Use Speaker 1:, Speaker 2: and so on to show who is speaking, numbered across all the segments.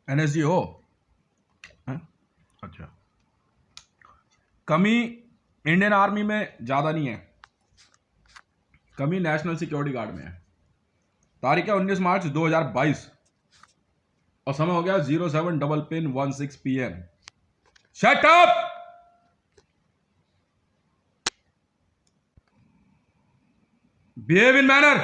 Speaker 1: NSG हो? अच्छा। कमी इंडियन आर्मी में ज़्यादा नहीं है, कमी नेशनल सिक्योरिटी गार्ड में है। तारीख है 19 मार्च 2022 और समय हो गया 07:16 PM। Shut up! Behave in manner.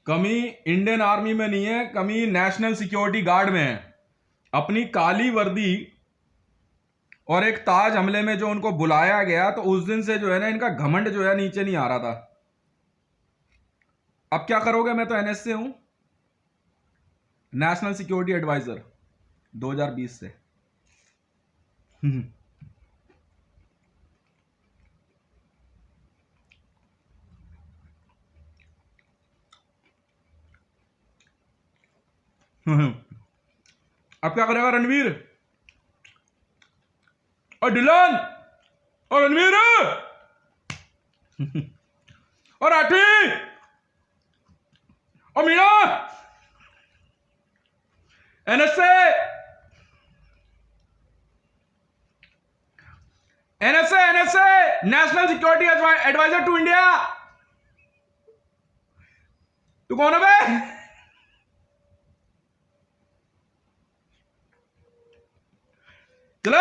Speaker 1: कमी इंडियन आर्मी में नहीं है, कमी नेशनल सिक्योरिटी गार्ड में है। अपनी काली वर्दी और एक ताज हमले में जो उनको बुलाया गया, तो उस दिन से जो है ना इनका घमंड जो है नीचे नहीं आ रहा था। अब क्या करोगे? मैं तो एनएस से हूं, नेशनल सिक्योरिटी एडवाइजर 2020 से। अब क्या करेगा रणवीर और डिलन और रणवीर और आठी और Meena? NSA NSA NSA national security adviser to India. तू कौन है बे? चले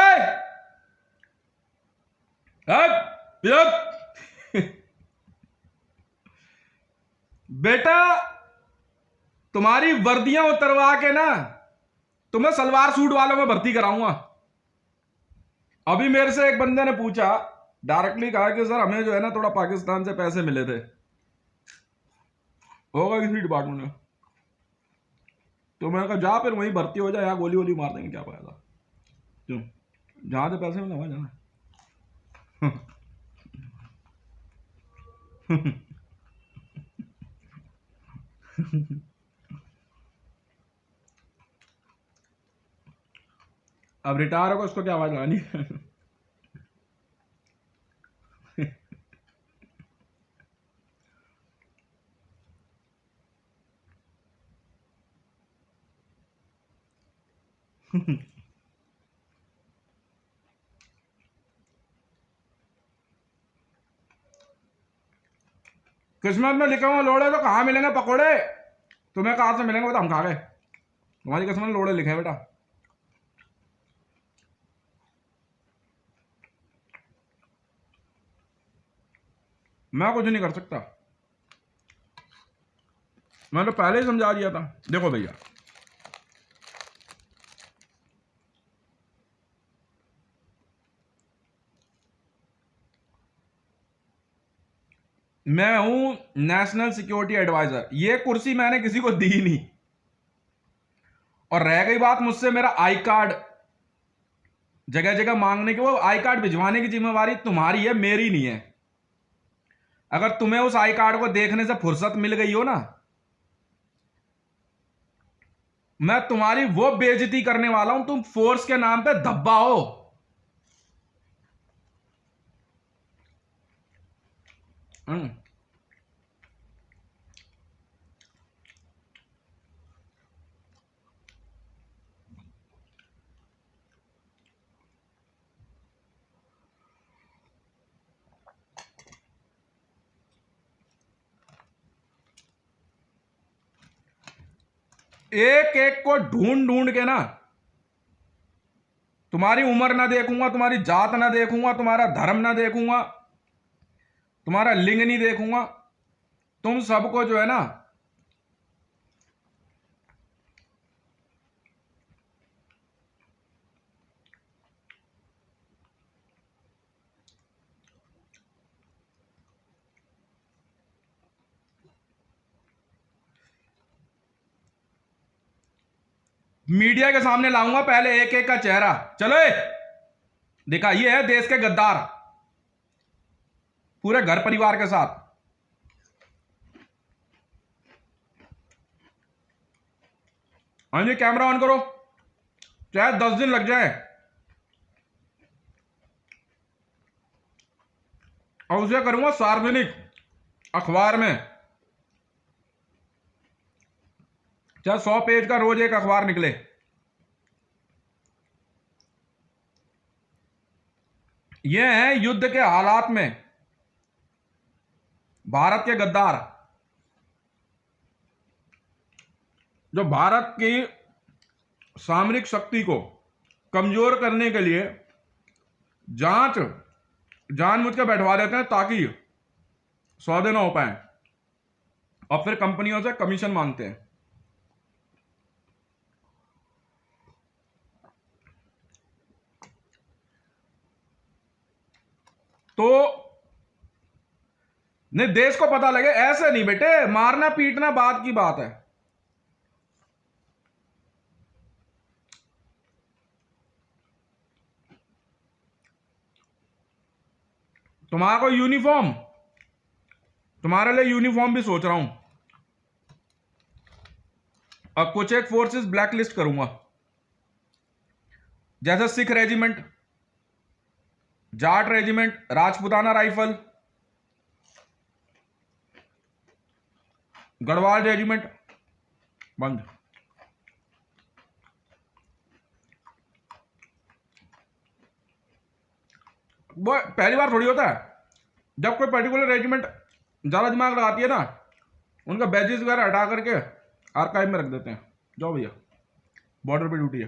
Speaker 1: बेटा, तुम्हारी वर्दियां उतरवा के ना तुम्हें सलवार सूट वालों में भर्ती कराऊंगा। अभी मेरे से एक बंदे ने पूछा, डायरेक्टली कहा कि सर हमें जो है ना थोड़ा पाकिस्तान से पैसे मिले थे, होगा किसी डिपार्टमेंट में। तो मैंने कहा जा फिर वहीं भर्ती हो जाए, यहाँ गोली वोली मार देंगे, क्या फायदा। क्यों? जहां से पैसे मिले वहां जाना। अब रिटायर होगा, उसको क्या आवाज लगानी है? किस्मत में लिखा हुआ लोड़े तो कहाँ मिलेंगे पकोड़े? तुम्हें कहाँ से मिलेंगे? तो हम खा गए। तुम्हारी किस्मत में लोड़े लिखे हैं बेटा। मैं कुछ नहीं कर सकता, मैंने तो पहले ही समझा दिया था। देखो भैया, मैं हूं नेशनल सिक्योरिटी एडवाइजर। ये कुर्सी मैंने किसी को दी नहीं। और रह गई बात मुझसे मेरा आई कार्ड जगह जगह मांगने की, वो आई कार्ड भिजवाने की जिम्मेवारी तुम्हारी है, मेरी नहीं है। अगर तुम्हें उस आई कार्ड को देखने से फुर्सत मिल गई हो ना, मैं तुम्हारी वो बेइज्जती करने वाला हूं। तुम फोर्स के नाम पे धब्बा हो। हम्म। एक एक को ढूंढ ढूंढ के ना, तुम्हारी उम्र ना देखूंगा, तुम्हारी जात ना देखूंगा, तुम्हारा धर्म ना देखूंगा, तुम्हारा लिंग नहीं देखूंगा, तुम सबको जो है ना मीडिया के सामने लाऊंगा। पहले एक एक का चेहरा चलो दिखाइए है देश के गद्दार पूरे घर परिवार के साथ। हाँ जी, कैमरा ऑन करो, चाहे 10 दिन लग जाए। और उसे करूंगा सार्वजनिक अखबार में, चाहे 100 पेज का रोज एक अखबार निकले। ये है युद्ध के हालात में भारत के गद्दार, जो भारत की सामरिक शक्ति को कमजोर करने के लिए जांच जानबूझ के बैठवा देते हैं ताकि सौदे ना हो पाए, और फिर कंपनियों से कमीशन मांगते हैं। तो नहीं, देश को पता लगे, ऐसे नहीं बेटे, मारना पीटना बात की बात है। तुम्हारा को यूनिफॉर्म, तुम्हारे लिए यूनिफॉर्म भी सोच रहा हूं। अब कुछ एक फोर्सेस ब्लैक लिस्ट करूंगा, जैसे Sikh regiment, Jat regiment, Rajputana rifle, Garhwal regiment बंद। वो पहली बार थोड़ी होता है, जब कोई पर्टिकुलर रेजिमेंट ज्यादा दिमाग लगाती है ना, उनका बैजेस वगैरह हटा करके आर्काइव में रख देते हैं, जाओ भैया बॉर्डर पे ड्यूटी है।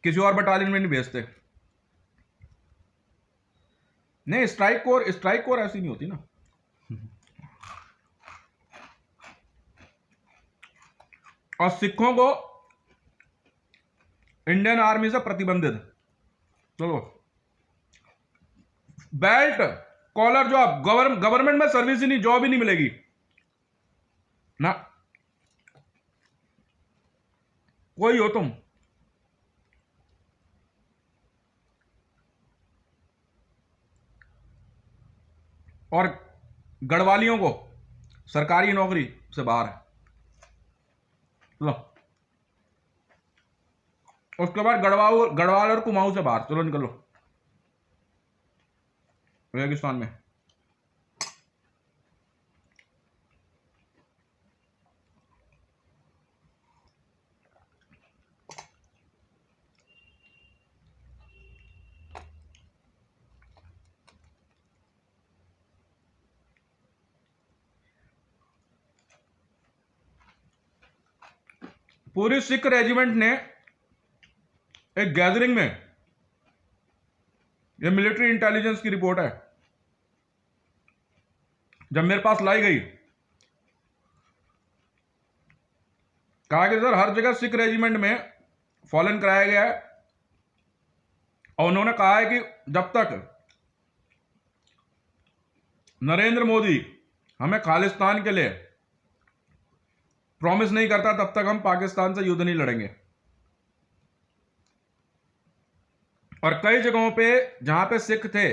Speaker 1: किसी और बटालियन में नहीं भेजते। नहीं, स्ट्राइक कोर ऐसी नहीं होती ना। और सिखों को इंडियन आर्मी से प्रतिबंधित, चलो बेल्ट कॉलर जॉब, गवर्नमेंट में सर्विस ही नहीं, जॉब ही नहीं मिलेगी ना, कोई हो तुम। और गढ़वालियों को सरकारी नौकरी से बाहर है, लो। उसके बाद गढ़वाल और कुमाऊं से बाहर, चलो निकलो रेगिस्तान में। पूरी सिख रेजिमेंट ने एक गैदरिंग में, ये मिलिट्री इंटेलिजेंस की रिपोर्ट है, जब मेरे पास लाई गई, कहा कि सर हर जगह सिख रेजिमेंट में फॉलन कराया गया है, और उन्होंने कहा है कि जब तक नरेंद्र मोदी हमें खालिस्तान के लिए प्रॉमिस नहीं करता, तब तक हम पाकिस्तान से युद्ध नहीं लड़ेंगे। और कई जगहों पे जहां पे सिख थे,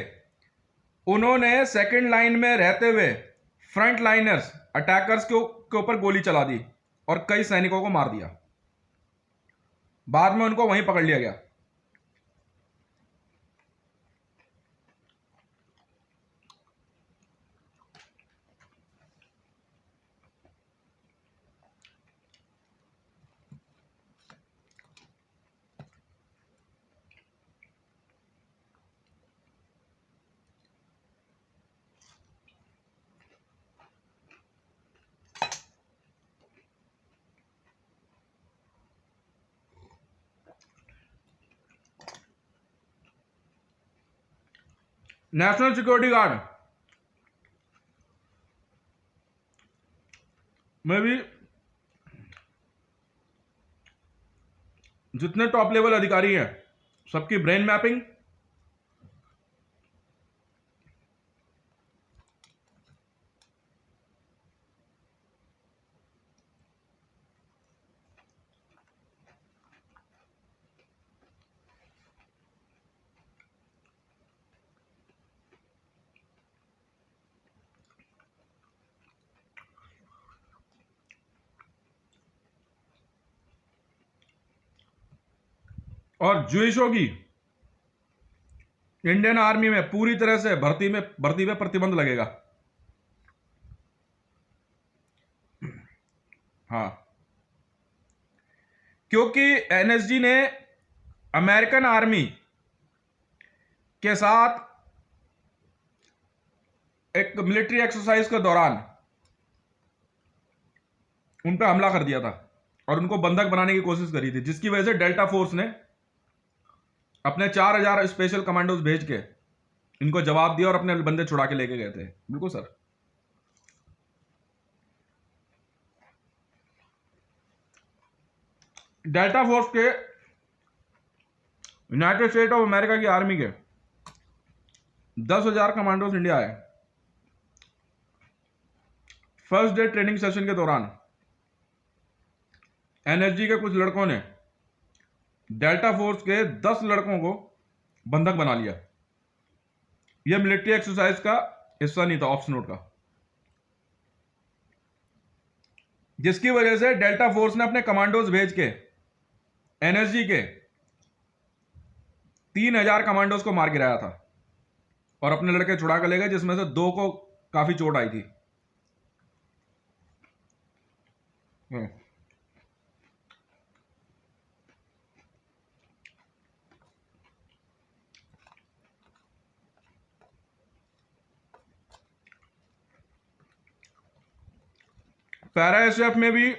Speaker 1: उन्होंने सेकंड लाइन में रहते हुए फ्रंट लाइनर्स अटैकर्स के ऊपर गोली चला दी और कई सैनिकों को मार दिया। बाद में उनको वहीं पकड़ लिया गया। नेशनल सिक्योरिटी गार्ड में भी जितने टॉप लेवल अधिकारी हैं, सबकी ब्रेन मैपिंग, और ज्यूइशों की इंडियन आर्मी में पूरी तरह से भर्ती पे प्रतिबंध लगेगा। हाँ, क्योंकि एनएसजी ने अमेरिकन आर्मी के साथ एक मिलिट्री एक्सरसाइज के दौरान उन पर हमला कर दिया था और उनको बंधक बनाने की कोशिश करी थी, जिसकी वजह से डेल्टा फोर्स ने अपने 4,000 स्पेशल कमांडोज भेज के इनको जवाब दिया और अपने बंदे छुड़ा के लेके गए थे। बिल्कुल सर। डेल्टा फोर्स के यूनाइटेड स्टेट ऑफ अमेरिका की आर्मी के 10,000 कमांडोज इंडिया आए। फर्स्ट डे ट्रेनिंग सेशन के दौरान एनएसजी के कुछ लड़कों ने डेल्टा फोर्स के 10 लड़कों को बंधक बना लिया। यह मिलिट्री एक्सरसाइज का हिस्सा नहीं था, ऑप्स नोट का, जिसकी वजह से डेल्टा फोर्स ने अपने कमांडोज भेज के एनएसजी के 3,000 कमांडोज को मार गिराया था और अपने लड़के छुड़ा कर ले गए, जिसमें से 2 को काफी चोट आई थी। पैरा एसएफ में भी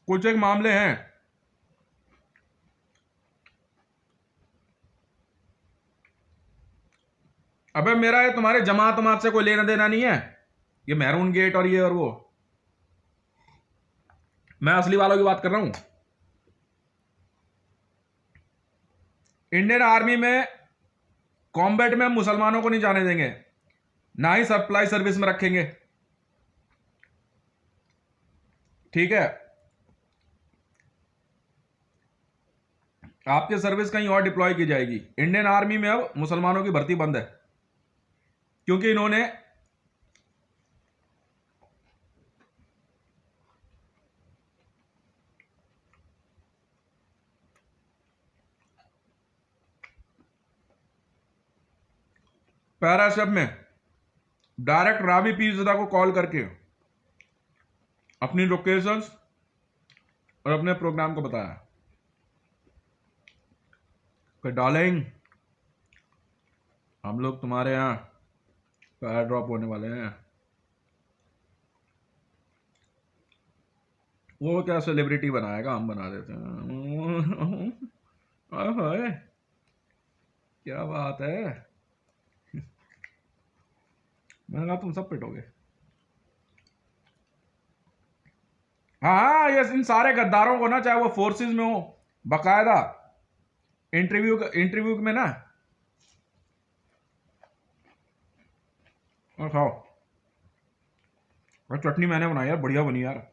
Speaker 1: कुछ एक मामले हैं। अबे मेरा ये तुम्हारे जमात से कोई लेना देना नहीं है, ये मैरून गेट और ये और वो, मैं असली वालों की बात कर रहा हूं। इंडियन आर्मी में कॉम्बैट में हम मुसलमानों को नहीं जाने देंगे, ना ही सप्लाई सर्विस में रखेंगे, ठीक है। आपकी सर्विस कहीं और डिप्लॉय की जाएगी। इंडियन आर्मी में अब मुसलमानों की भर्ती बंद है, क्योंकि इन्होंने पैराशब में डायरेक्ट राबी पीरज़ादा को कॉल करके अपनी लोकेशंस और अपने प्रोग्राम को बताया कि डार्लिंग, हम लोग तुम्हारे यहाँ पैर ड्रॉप होने वाले हैं। वो क्या सेलिब्रिटी बनाएगा, हम बना देते हैं। ओए, क्या बात है। मैंने कहा तुम सब पिटोगे। हाँ, ये इन सारे गद्दारों को ना, चाहे वो फोर्सेस में हो, बकायदा इंटरव्यू में ना, और खाओ। और चटनी मैंने बनाई यार, बढ़िया बनी यार।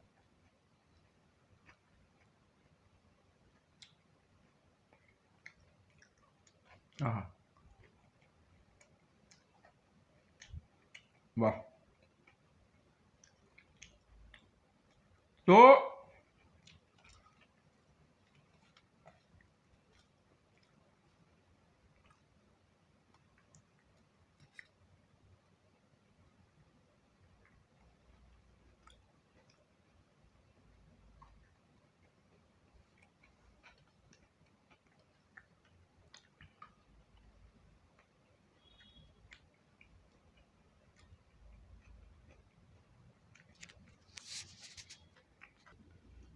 Speaker 1: हाँ, वाह। तो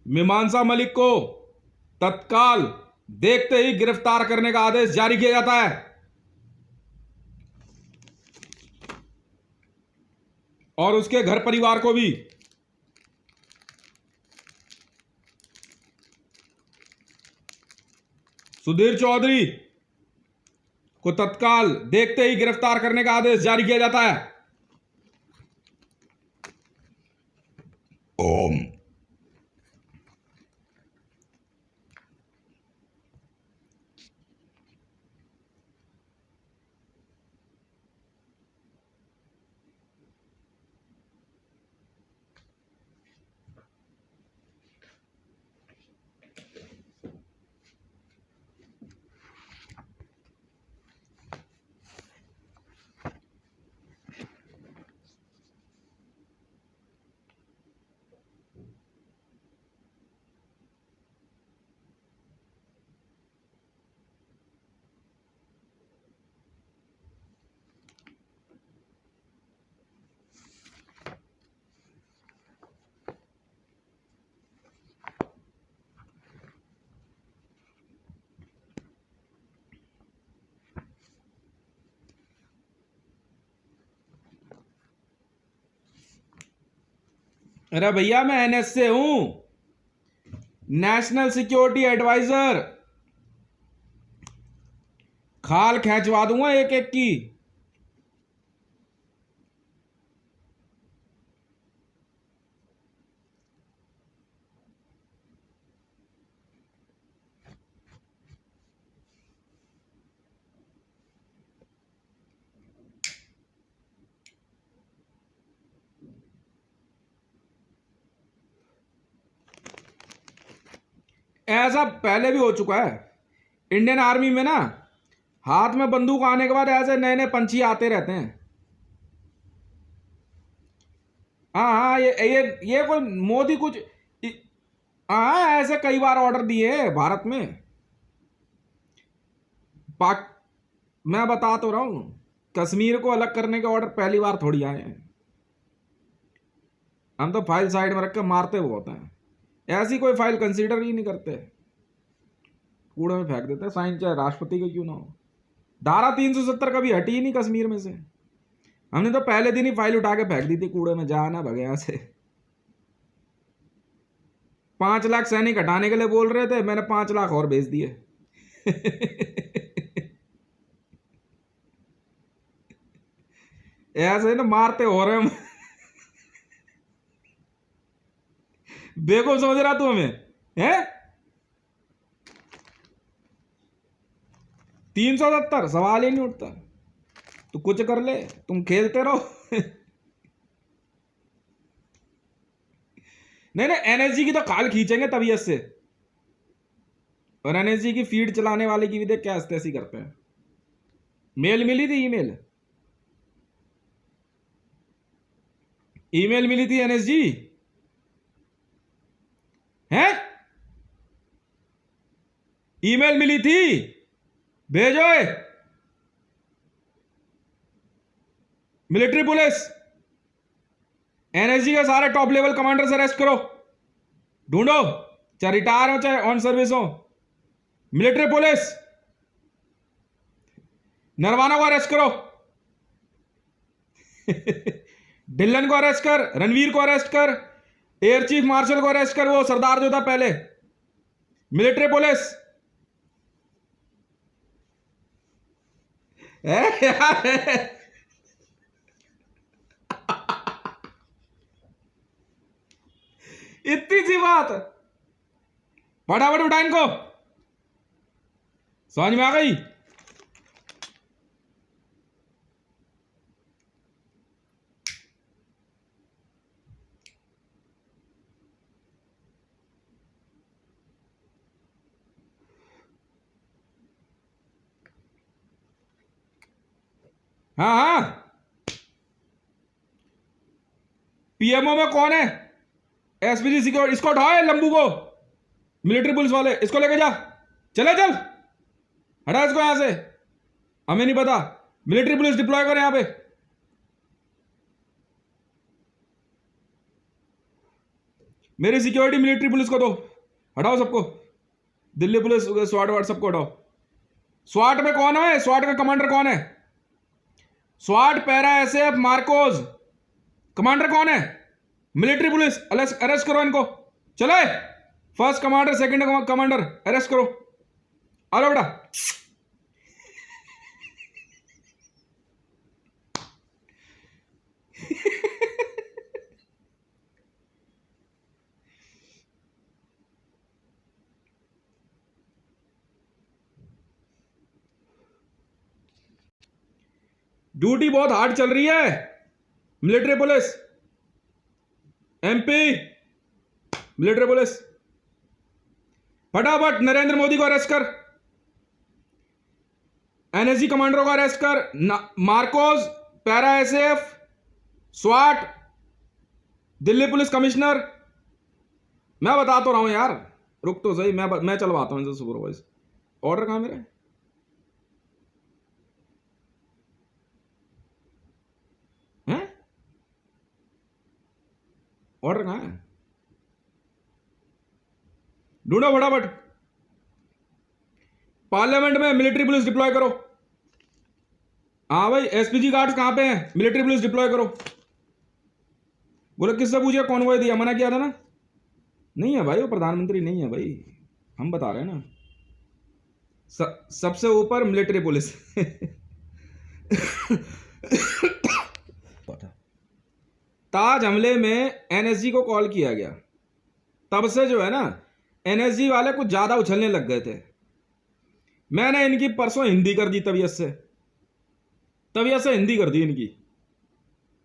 Speaker 1: मीमांसा मलिक को तत्काल देखते ही गिरफ्तार करने का आदेश जारी किया जाता है और उसके घर परिवार को भी। सुधीर चौधरी को तत्काल देखते ही गिरफ्तार करने का आदेश जारी किया जाता है। ओम। अरे भैया मैं एनएस से हूं, नेशनल सिक्योरिटी एडवाइजर। खाल खींचवा दूंगा एक एक की। ऐसा पहले भी हो चुका है इंडियन आर्मी में ना। हाथ में बंदूक आने के बाद ऐसे नए नए पंछी आते रहते हैं। हाँ हाँ, ये कोई मोदी कुछ। हाँ, ऐसे कई बार ऑर्डर दिए हैं भारत में। पाक मैं बता तो रहा हूं, कश्मीर को अलग करने के ऑर्डर पहली बार थोड़ी आए हैं। हम तो फाइल साइड में रख के मारते बहुत हैं, ऐसी कोई फाइल कंसीडर ही नहीं करते, कूड़े में फेंक देते। साइन चाहे राष्ट्रपति का क्यों ना हो। धारा 370 कभी हटी ही नहीं कश्मीर में से। हमने तो पहले दिन ही फाइल उठा के फेंक दी थी कूड़े में, जाना भगे यहां से। 5 लाख सैनिक हटाने के लिए बोल रहे थे, मैंने 5 लाख और भेज दिए। ऐसे ना मारते हो रहे हम। बेवकूफ समझ रहा तू हमें है? 370 सवाल ही नहीं उठता। तू कुछ कर ले, तुम खेलते रहो। नहीं नहीं, एनएसजी की तो खाल खींचेंगे तबीयत से। और एनएसजी की फीड चलाने वाले की भी देख क्या ऐसी करते हैं। मेल मिली थी, ईमेल ईमेल मिली थी एनएसजी है, ईमेल मिली थी, भेजो। मिलिट्री पुलिस, एनएसजी के सारे टॉप लेवल कमांडर से अरेस्ट करो, ढूंढो, चाहे रिटायर हो चाहे ऑन सर्विस हो। मिलिट्री पुलिस, नरवाना को अरेस्ट करो। ढिल्लन को अरेस्ट कर, रणवीर को अरेस्ट कर, एयर चीफ मार्शल को अरेस्ट कर, वो सरदार जो था पहले। मिलिट्री पुलिस यार। इतनी सी बात, फटाफट उठा इनको, समझ में आ गई? हाँ हाँ, पीएमओ में कौन है? एसपीजी सिक्योरिटी, इसको उठाओ लंबू को, मिलिट्री पुलिस वाले, इसको लेके जा, चले चल, हटा इसको यहां से। हमें नहीं पता, मिलिट्री पुलिस डिप्लॉय कर यहां पे। मेरी सिक्योरिटी मिलिट्री पुलिस को दो, हटाओ सबको। दिल्ली पुलिस, स्वाट वाट सबको हटाओ। स्वाट में कौन है? स्वाट का कमांडर कौन है? स्वाट पैरा एसएफ मार्कोज, कमांडर कौन है? मिलिट्री पुलिस, अरेस्ट करो इनको, चले। First commander, second commander arrest करो, आ लो बेटा। ड्यूटी बहुत हार्ड चल रही है। Military police, MP military police, फटाफट नरेंद्र मोदी को अरेस्ट कर, एनएसजी कमांडरों को अरेस्ट कर, मार्कोस, पैरा एसएफ, स्वाट, दिल्ली पुलिस कमिश्नर। मैं बता तो रहा हूं यार, रुक तो सही, मैं चलवाता हूं इनसे सुपरवाइज। ऑर्डर कहां मेरे? ऑर्डर कहां है? ढूंढो फटाफट। पार्लियामेंट में मिलिट्री पुलिस डिप्लॉय करो। हाँ भाई, एसपीजी गार्ड्स कहां पे हैं? मिलिट्री पुलिस डिप्लॉय करो। बोले किससे पूछे, कॉन्वॉय दिया, मना किया था ना। नहीं है भाई, वो प्रधानमंत्री नहीं है भाई, हम बता रहे हैं ना। सबसे ऊपर मिलिट्री पुलिस। ताज हमले में एनएसजी को कॉल किया गया, तब से जो है ना एनएसजी वाले कुछ ज्यादा उछलने लग गए थे। मैंने इनकी परसों हिंदी कर दी, तबीयत से हिंदी कर दी इनकी।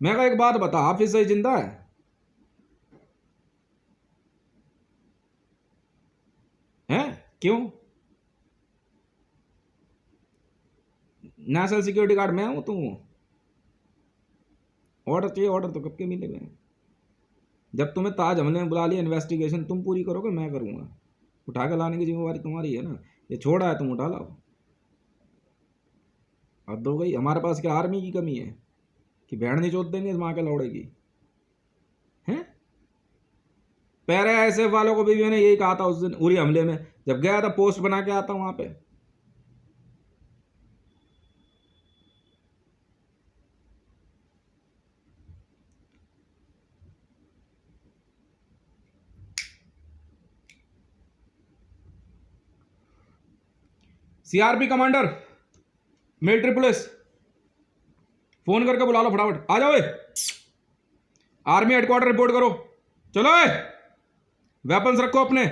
Speaker 1: मैं कहा एक बात बता, हाफिज सही जिंदा है? हैं? क्यों? नेशनल सिक्योरिटी गार्ड मैं हूं, तुम? ऑर्डर चाहिए, ऑर्डर तो कब के मिले हुए हैं। जब तुम्हें ताज हमले में बुला लिया, इन्वेस्टिगेशन तुम पूरी करोगे, मैं करूंगा? उठा के लाने की जिम्मेवारी तुम्हारी है ना। ये छोड़ा है, तुम उठा लाओ। हद हो गई। हमारे पास क्या आर्मी की कमी है कि भेड़ नहीं चोत देंगे माँ के लौड़ेगी? हैं? पैरा एसएफ वालों को भी मैंने यही कहा था उस दिन उरी हमले में, जब गया था, पोस्ट बना के आता हूं वहां पे। CRP commander, military police, phone करके बुला लो फटाफट, आ जाओ। आर्मी हेडक्वार्टर रिपोर्ट करो, चलो। वेपन्स रखो अपने,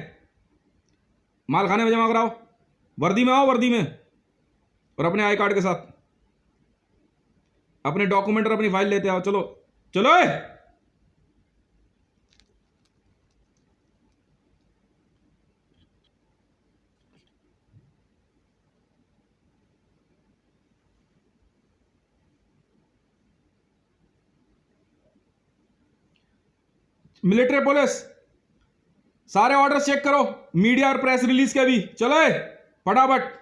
Speaker 1: माल खाने में जमा कराओ, वर्दी में आओ, वर्दी में, और अपने आई कार्ड के साथ अपने डॉक्यूमेंट और अपनी फाइल लेते आओ, चलो चलो। मिलिट्री पुलिस, सारे ऑर्डर चेक करो, मीडिया और प्रेस रिलीज के भी, चलो फटाफट।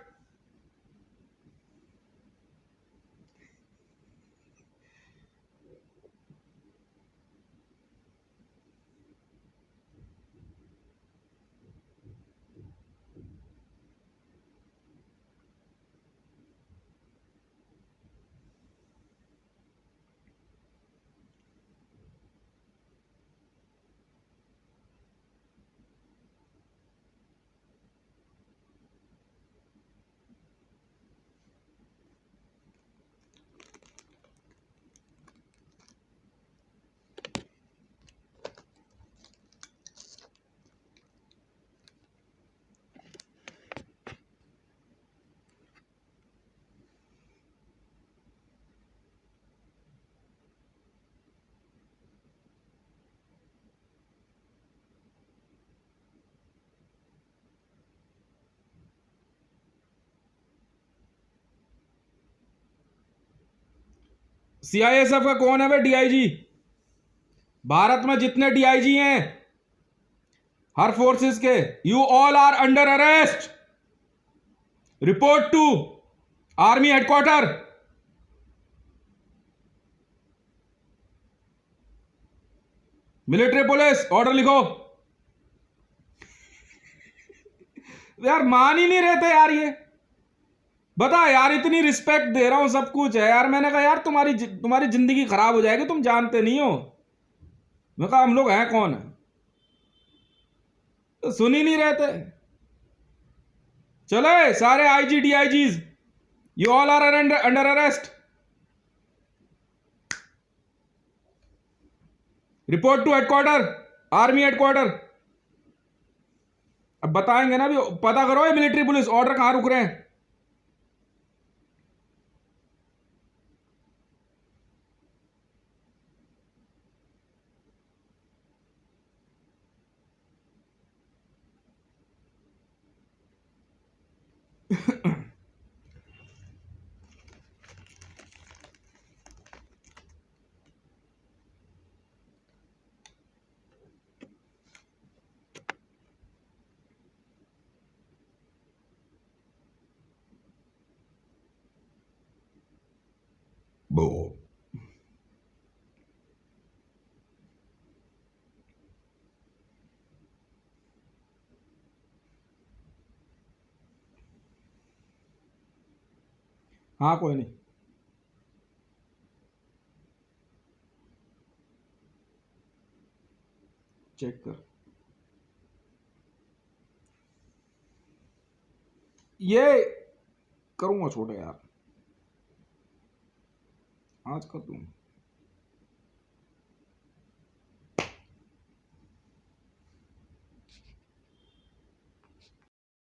Speaker 1: सीआईएसएफ का कौन है वे डीआईजी? भारत में जितने डीआईजी हैं हर फोर्सेस के, you all are under arrest. Report to army headquarter. Military police, order लिखो। यार मान ही नहीं रहते यार, ये बता यार, इतनी रिस्पेक्ट दे रहा हूं, सब कुछ है यार। मैंने कहा यार तुम्हारी जिंदगी खराब हो जाएगी, तुम जानते नहीं हो। मैं कहा हम लोग हैं कौन है, तो सुन ही नहीं रहते। चले सारे IG DIGs, you all are under arrest. Report to headquarter, army headquarter. अब बताएंगे ना, भी पता करो ये मिलिट्री पुलिस ऑर्डर कहां रुक रहे हैं। हाँ कोई नहीं। चेक कर, ये करूंगा छोटे यार, आज कर दूंगा।